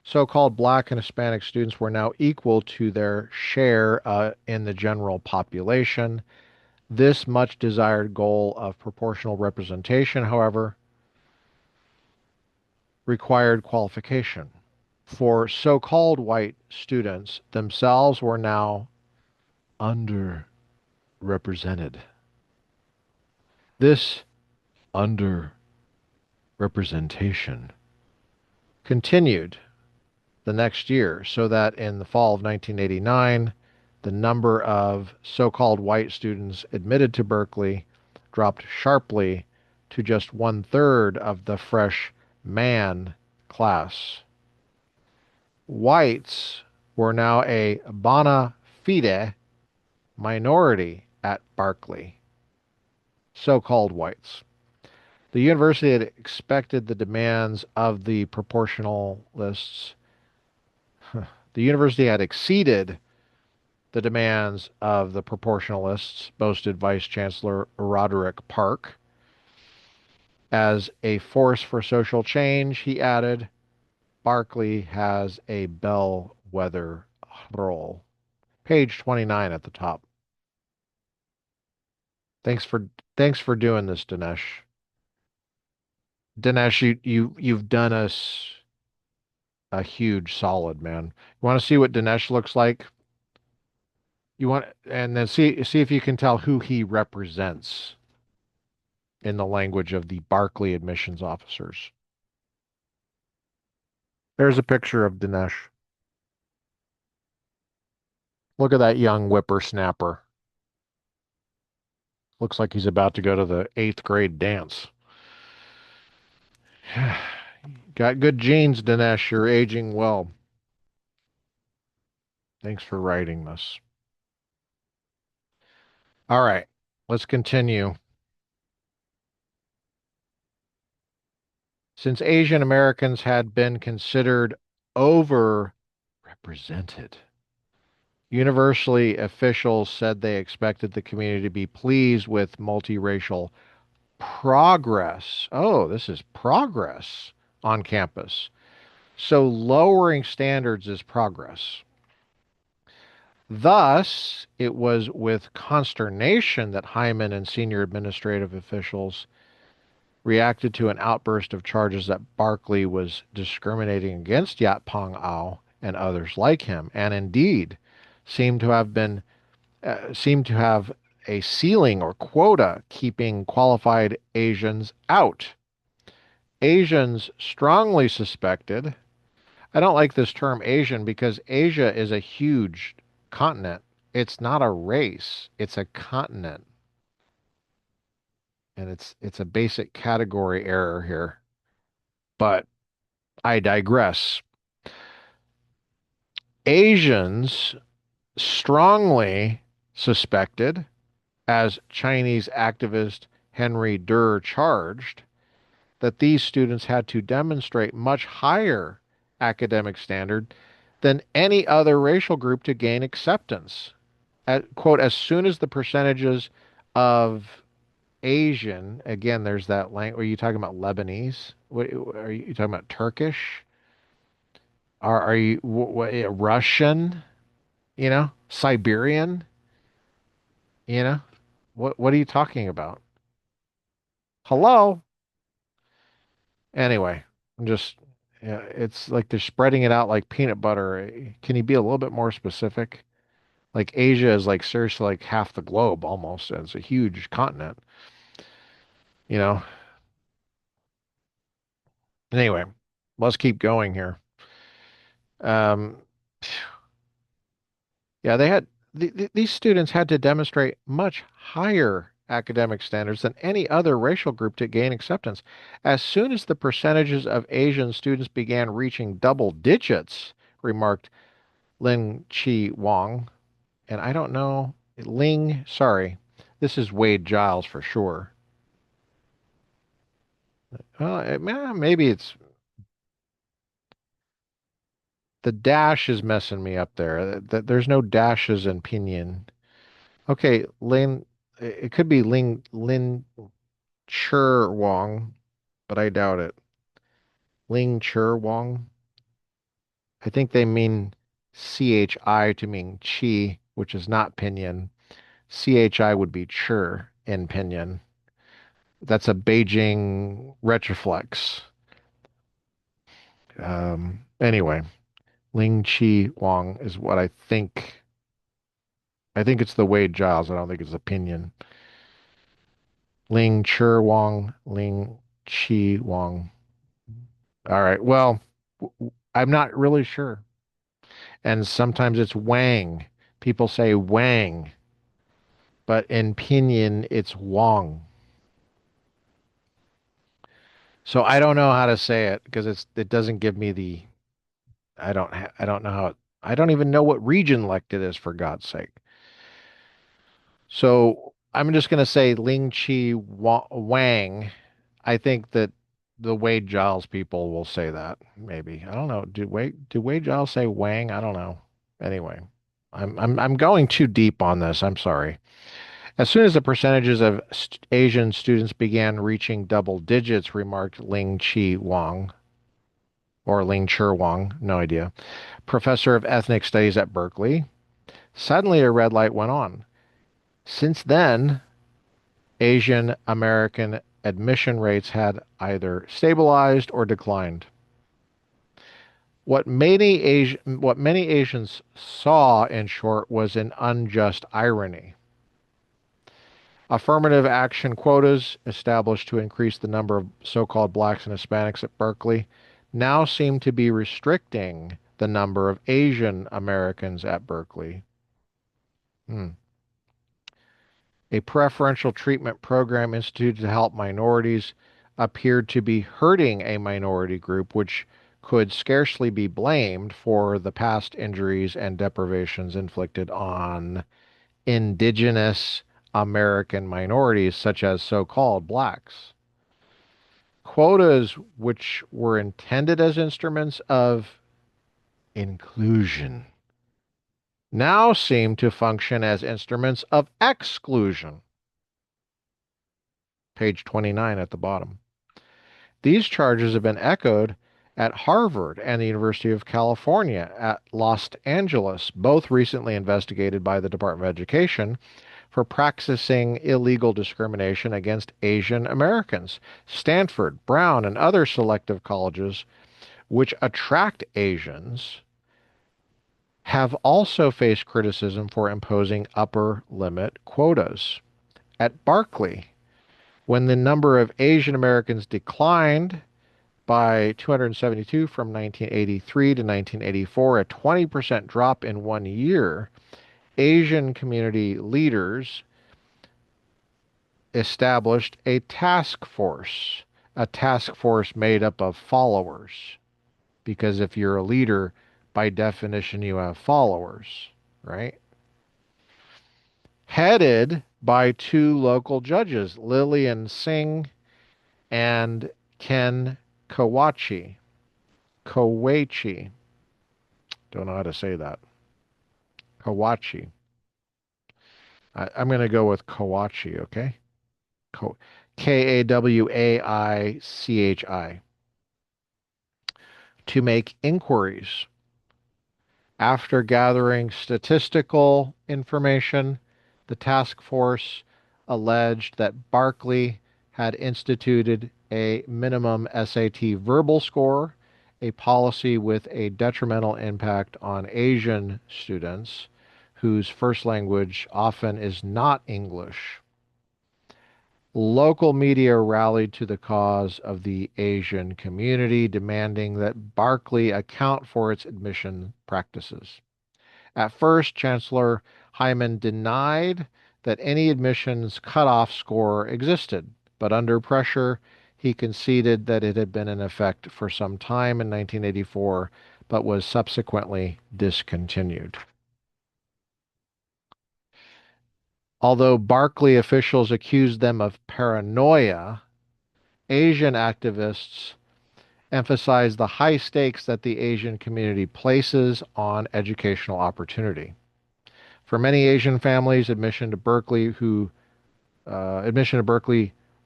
So-called Black and Hispanic students were now equal to their share in the general population. This much desired goal of proportional representation, however, required qualification. For so-called white students themselves were now underrepresented. This underrepresentation continued the next year, so that in the fall of 1989, the number of so-called white students admitted to Berkeley dropped sharply to just 1/3 of the freshman class. Whites were now a bona fide minority at Berkeley, so-called whites. The university had expected the demands of the proportionalists. The university had exceeded the demands of the proportionalists, boasted Vice Chancellor Roderick Park. As a force for social change, he added, Berkeley has a bellwether role. Page 29 at the top. Thanks for doing this, Dinesh. Dinesh, you've done us a huge solid, man. You want to see what Dinesh looks like? And then see if you can tell who he represents in the language of the Berkeley admissions officers. There's a picture of Dinesh. Look at that young whippersnapper. Looks like he's about to go to the 8th grade dance. Got good genes, Dinesh. You're aging well. Thanks for writing this. All right, let's continue. Since Asian Americans had been considered overrepresented, universally officials said they expected the community to be pleased with multiracial progress. Oh, this is progress on campus. So lowering standards is progress. Thus, it was with consternation that Hyman and senior administrative officials reacted to an outburst of charges that Berkeley was discriminating against Yat Pong Ao and others like him, and indeed seemed to have been seemed to have a ceiling or quota keeping qualified Asians out. Asians strongly suspected. I don't like this term Asian because Asia is a huge continent. It's not a race, it's a continent. And it's a basic category error here. But I digress. Asians strongly suspected, as Chinese activist Henry Durr charged, that these students had to demonstrate much higher academic standard than any other racial group to gain acceptance. Quote, as soon as the percentages of Asian, again, there's that language. Are you talking about Lebanese? What are you talking about? Turkish? Are you Russian? Siberian? You know, what are you talking about? Hello? Anyway, I'm just, yeah, it's like they're spreading it out like peanut butter. Can you be a little bit more specific? Like Asia is like seriously like half the globe almost, and it's a huge continent, you know. Anyway, let's keep going here. Um, yeah, these students had to demonstrate much higher academic standards than any other racial group to gain acceptance. As soon as the percentages of Asian students began reaching double digits, remarked Lin Chi Wong, and I don't know, sorry, this is Wade Giles for sure. Well, maybe it's the dash is messing me up there. There's no dashes in Pinyin. Okay, it could be Lin Chur Wong, but I doubt it. Ling Chur Wong. I think they mean CHI to mean Chi, which is not Pinyin. CHI would be Chur in Pinyin. That's a Beijing retroflex. Anyway, Ling Chi Wong is what I think. I think it's the Wade Giles. I don't think it's a Pinyin. Ling Chur Wong, Ling Chi Wong. All right. Well, I'm not really sure. And sometimes it's Wang. People say Wang, but in Pinyin it's Wong. So I don't know how to say it because it doesn't give me the I don't know how I don't even know what region lect it is for God's sake. So I'm just going to say Wang. I think that the Wade Giles people will say that maybe. I don't know. Do Wade Giles say Wang? I don't know. Anyway, I'm going too deep on this. I'm sorry. As soon as the percentages of Asian students began reaching double digits, remarked Ling Chi Wang or Ling Chur Wang, no idea, professor of ethnic studies at Berkeley. Suddenly a red light went on. Since then, Asian American admission rates had either stabilized or declined. What many Asians saw, in short, was an unjust irony. Affirmative action quotas established to increase the number of so-called blacks and Hispanics at Berkeley now seem to be restricting the number of Asian Americans at Berkeley. Hmm. A preferential treatment program instituted to help minorities appeared to be hurting a minority group which could scarcely be blamed for the past injuries and deprivations inflicted on indigenous American minorities, such as so-called blacks. Quotas, which were intended as instruments of inclusion, now seem to function as instruments of exclusion. Page 29 at the bottom. These charges have been echoed at Harvard and the University of California at Los Angeles, both recently investigated by the Department of Education for practicing illegal discrimination against Asian Americans. Stanford, Brown, and other selective colleges which attract Asians have also faced criticism for imposing upper limit quotas. At Berkeley, when the number of Asian Americans declined by 272 from 1983 to 1984, a 20% drop in 1 year, Asian community leaders established a task force made up of followers. Because if you're a leader, by definition, you have followers, right? Headed by two local judges, Lillian Singh and Ken Kawachi. Kawachi. Don't know how to say that. Kawachi. I'm going to go with Kawachi, okay? Kawaichi. To make inquiries. After gathering statistical information, the task force alleged that Berkeley had instituted a minimum SAT verbal score, a policy with a detrimental impact on Asian students whose first language often is not English. Local media rallied to the cause of the Asian community, demanding that Berkeley account for its admission practices. At first, Chancellor Hyman denied that any admissions cutoff score existed, but under pressure, he conceded that it had been in effect for some time in 1984, but was subsequently discontinued. Although Berkeley officials accused them of paranoia, Asian activists emphasized the high stakes that the Asian community places on educational opportunity. For many Asian families, admission to Berkeley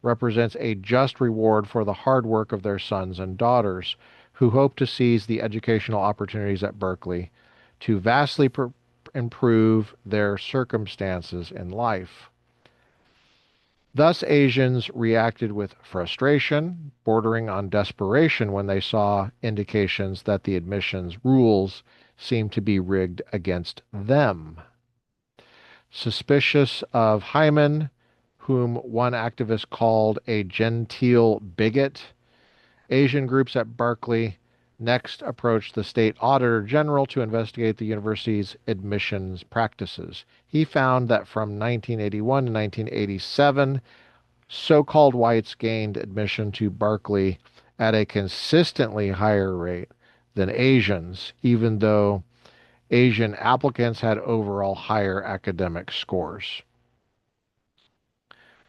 represents a just reward for the hard work of their sons and daughters, who hope to seize the educational opportunities at Berkeley to vastly improve their circumstances in life. Thus, Asians reacted with frustration, bordering on desperation, when they saw indications that the admissions rules seemed to be rigged against them. Suspicious of Hyman, whom one activist called a genteel bigot, Asian groups at Berkeley next approached the state auditor general to investigate the university's admissions practices. He found that from 1981 to 1987, so-called whites gained admission to Berkeley at a consistently higher rate than Asians, even though Asian applicants had overall higher academic scores.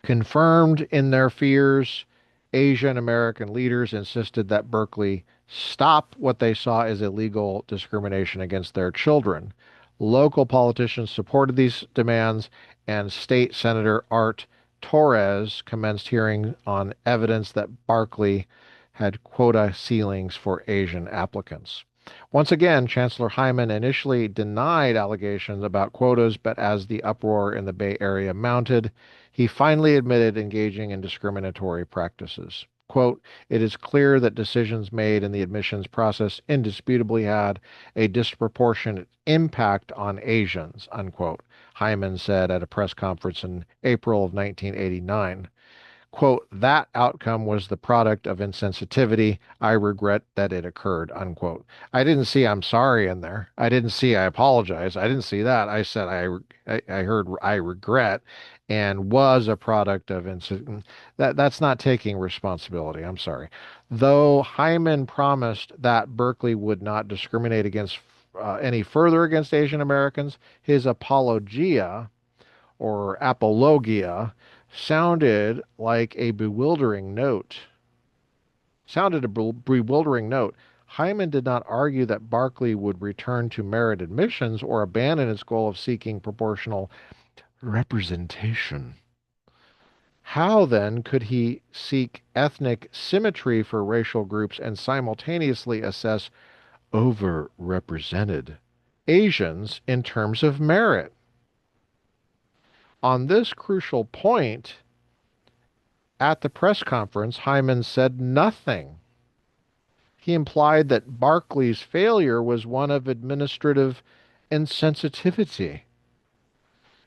Confirmed in their fears, Asian American leaders insisted that Berkeley stop what they saw as illegal discrimination against their children. Local politicians supported these demands, and State Senator Art Torres commenced hearings on evidence that Berkeley had quota ceilings for Asian applicants. Once again, Chancellor Hyman initially denied allegations about quotas, but as the uproar in the Bay Area mounted, he finally admitted engaging in discriminatory practices. Quote, "It is clear that decisions made in the admissions process indisputably had a disproportionate impact on Asians," unquote, Hyman said at a press conference in April of 1989. Quote, "That outcome was the product of insensitivity. I regret that it occurred," unquote. I didn't see "I'm sorry" in there. I didn't see "I apologize." I didn't see that. I said I heard "I regret," and was a product of that's not taking responsibility. I'm sorry. Though Hyman promised that Berkeley would not discriminate against any further against Asian Americans, his apologia sounded like a bewildering note. Sounded a bewildering note. Hyman did not argue that Berkeley would return to merit admissions or abandon its goal of seeking proportional representation. How then could he seek ethnic symmetry for racial groups and simultaneously assess overrepresented Asians in terms of merit? On this crucial point, at the press conference, Hyman said nothing. He implied that Berkeley's failure was one of administrative insensitivity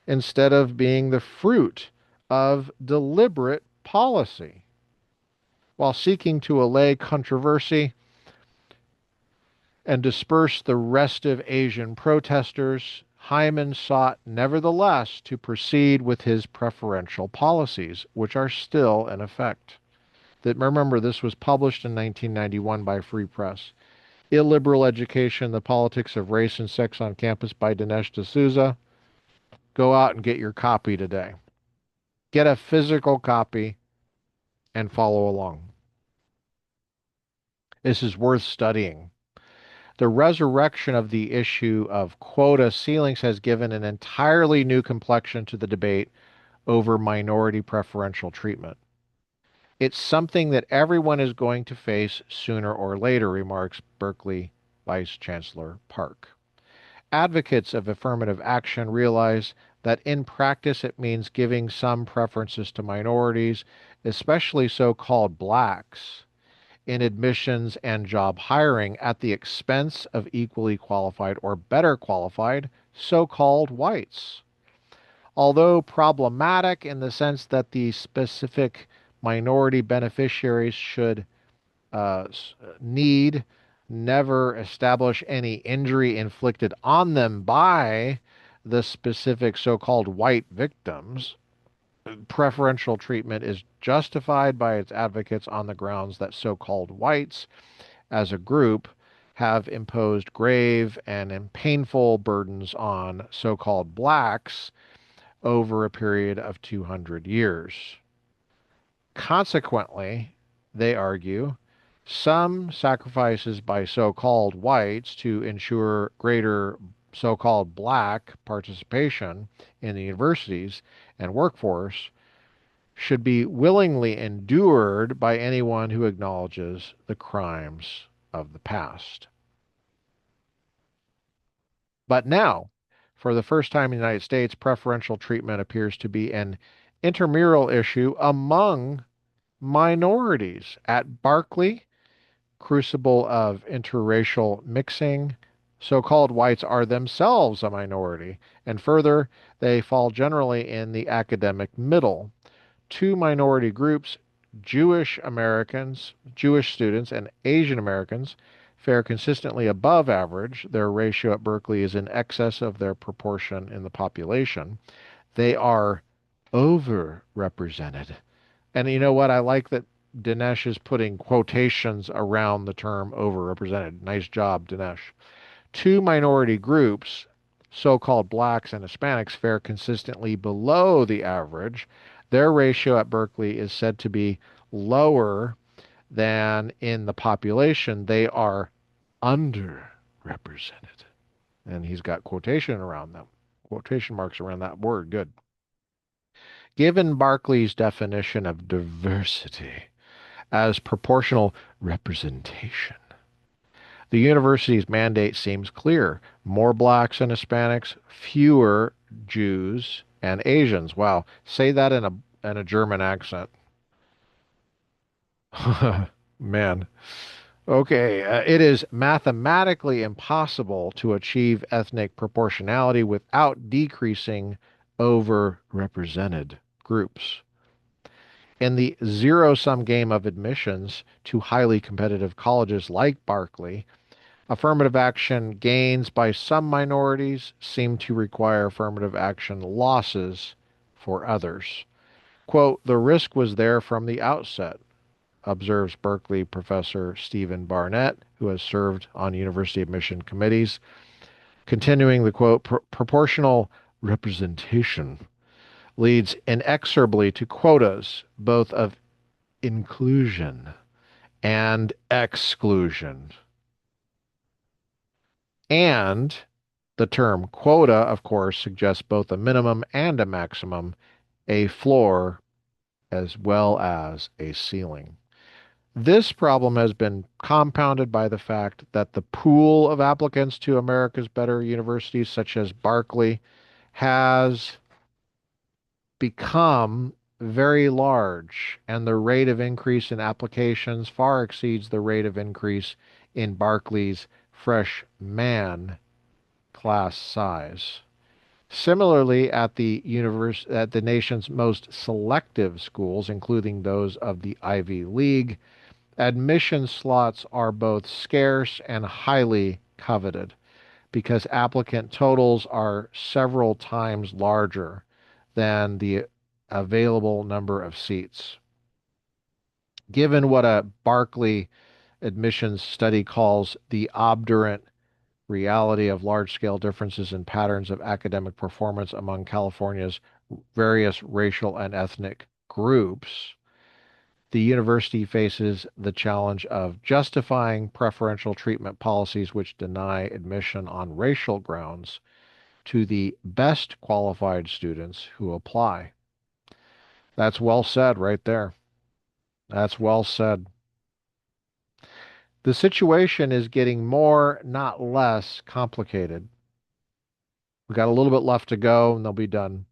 instead of being the fruit of deliberate policy. While seeking to allay controversy and disperse the restive Asian protesters, Hyman sought nevertheless to proceed with his preferential policies, which are still in effect. Remember, this was published in 1991 by Free Press. Illiberal Education, The Politics of Race and Sex on Campus by Dinesh D'Souza. Go out and get your copy today. Get a physical copy and follow along. This is worth studying. The resurrection of the issue of quota ceilings has given an entirely new complexion to the debate over minority preferential treatment. It's something that everyone is going to face sooner or later, remarks Berkeley Vice Chancellor Park. Advocates of affirmative action realize that in practice it means giving some preferences to minorities, especially so-called blacks, in admissions and job hiring at the expense of equally qualified or better qualified so-called whites. Although problematic in the sense that the specific minority beneficiaries should need never establish any injury inflicted on them by the specific so-called white victims, preferential treatment is justified by its advocates on the grounds that so-called whites as a group have imposed grave and painful burdens on so-called blacks over a period of 200 years. Consequently, they argue, some sacrifices by so-called whites to ensure greater so-called black participation in the universities and workforce should be willingly endured by anyone who acknowledges the crimes of the past. But now, for the first time in the United States, preferential treatment appears to be an intramural issue among minorities. At Berkeley, crucible of interracial mixing, so-called whites are themselves a minority, and further, they fall generally in the academic middle. Two minority groups, Jewish Americans, Jewish students, and Asian Americans, fare consistently above average. Their ratio at Berkeley is in excess of their proportion in the population. They are overrepresented. And you know what? I like that Dinesh is putting quotations around the term overrepresented. Nice job, Dinesh. Two minority groups, so-called blacks and Hispanics, fare consistently below the average. Their ratio at Berkeley is said to be lower than in the population. They are underrepresented. And he's got quotation around them, quotation marks around that word. Good. Given Berkeley's definition of diversity as proportional representation, the university's mandate seems clear. More blacks and Hispanics, fewer Jews and Asians. Wow. Say that in a German accent. Man. Okay. It is mathematically impossible to achieve ethnic proportionality without decreasing overrepresented groups. In the zero-sum game of admissions to highly competitive colleges like Berkeley, affirmative action gains by some minorities seem to require affirmative action losses for others. Quote, the risk was there from the outset, observes Berkeley professor Stephen Barnett, who has served on university admission committees. Continuing the quote, proportional representation leads inexorably to quotas, both of inclusion and exclusion. And the term quota, of course, suggests both a minimum and a maximum, a floor as well as a ceiling. This problem has been compounded by the fact that the pool of applicants to America's better universities, such as Berkeley, has become very large, and the rate of increase in applications far exceeds the rate of increase in Berkeley's freshman class size. Similarly, at the nation's most selective schools, including those of the Ivy League, admission slots are both scarce and highly coveted because applicant totals are several times larger than the available number of seats. Given what a Berkeley admissions study calls the obdurate reality of large-scale differences in patterns of academic performance among California's various racial and ethnic groups, the university faces the challenge of justifying preferential treatment policies which deny admission on racial grounds to the best qualified students who apply. That's well said right there. That's well said. The situation is getting more, not less, complicated. We've got a little bit left to go and they'll be done.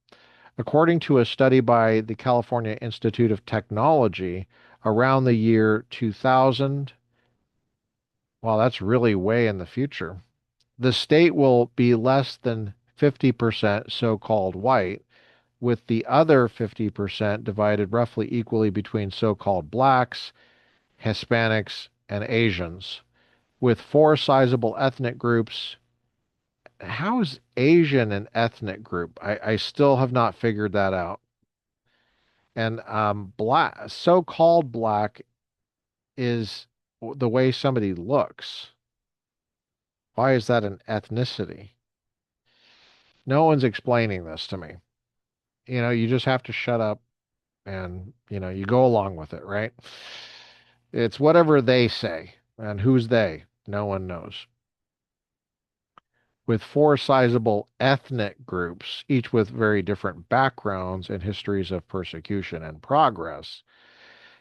According to a study by the California Institute of Technology, around the year 2000, wow, that's really way in the future, the state will be less than 50% so-called white, with the other 50% divided roughly equally between so-called blacks, Hispanics, and Asians, with four sizable ethnic groups. How is Asian an ethnic group? I still have not figured that out. And black, so-called black is the way somebody looks. Why is that an ethnicity? No one's explaining this to me. You just have to shut up and, you go along with it, right? It's whatever they say. And who's they? No one knows. With four sizable ethnic groups, each with very different backgrounds and histories of persecution and progress.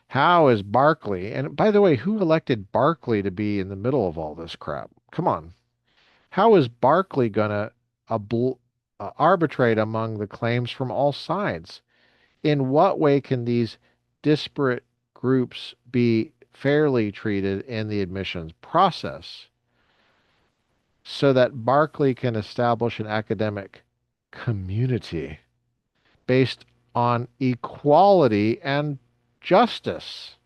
How is Berkeley, and by the way, who elected Berkeley to be in the middle of all this crap? Come on. How is Berkeley going to arbitrate among the claims from all sides? In what way can these disparate groups be fairly treated in the admissions process so that Berkeley can establish an academic community based on equality and justice?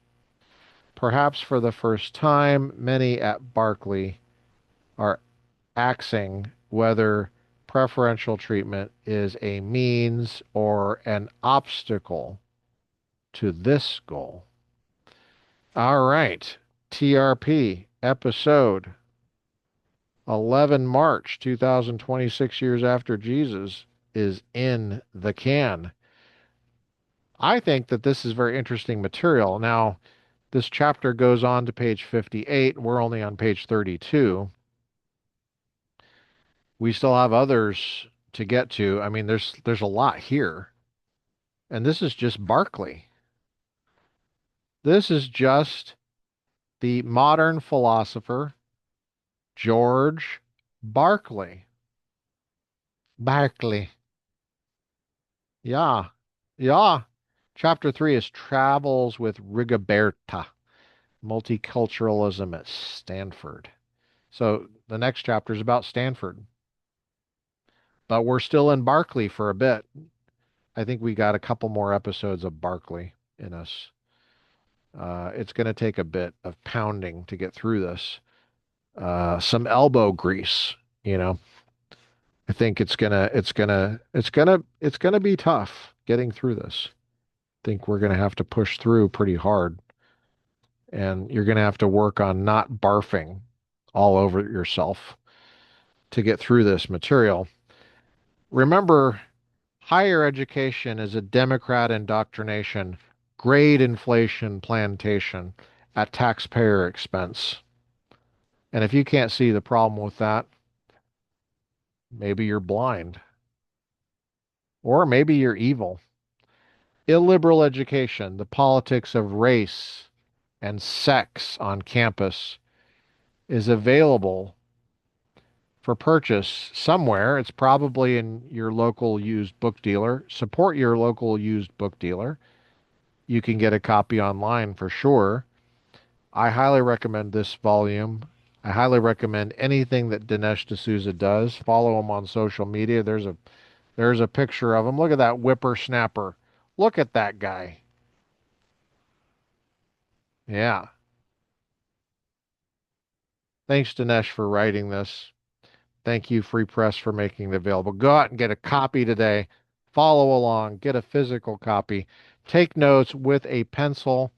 Perhaps for the first time, many at Berkeley are axing whether preferential treatment is a means or an obstacle to this goal. All right, TRP episode 11 March 2026, years after Jesus, is in the can. I think that this is very interesting material. Now, this chapter goes on to page 58. We're only on page 32. We still have others to get to. I mean, there's a lot here. And this is just Berkeley. This is just the modern philosopher George Berkeley. Berkeley. Yeah. Yeah. Chapter 3 is Travels with Rigoberta, Multiculturalism at Stanford. So the next chapter is about Stanford. But we're still in Berkeley for a bit. I think we got a couple more episodes of Berkeley in us. It's going to take a bit of pounding to get through this. Some elbow grease, you know. I think it's gonna be tough getting through this. I think we're gonna have to push through pretty hard, and you're gonna have to work on not barfing all over yourself to get through this material. Remember, higher education is a Democrat indoctrination, grade inflation plantation, at taxpayer expense. And if you can't see the problem with that, maybe you're blind, or maybe you're evil. Illiberal education, the politics of race and sex on campus, is available for purchase somewhere. It's probably in your local used book dealer. Support your local used book dealer. You can get a copy online for sure. I highly recommend this volume. I highly recommend anything that Dinesh D'Souza does. Follow him on social media. There's a picture of him. Look at that whippersnapper. Look at that guy. Yeah. Thanks, Dinesh, for writing this. Thank you, Free Press, for making it available. Go out and get a copy today. Follow along. Get a physical copy. Take notes with a pencil.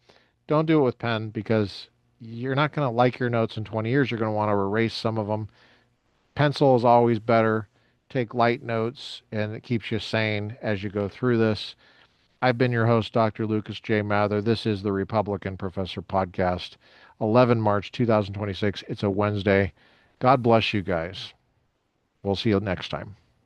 Don't do it with pen because you're not going to like your notes in 20 years. You're going to want to erase some of them. Pencil is always better. Take light notes, and it keeps you sane as you go through this. I've been your host, Dr. Lucas J. Mather. This is the Republican Professor Podcast, 11 March 2026. It's a Wednesday. God bless you guys. We'll see you next time.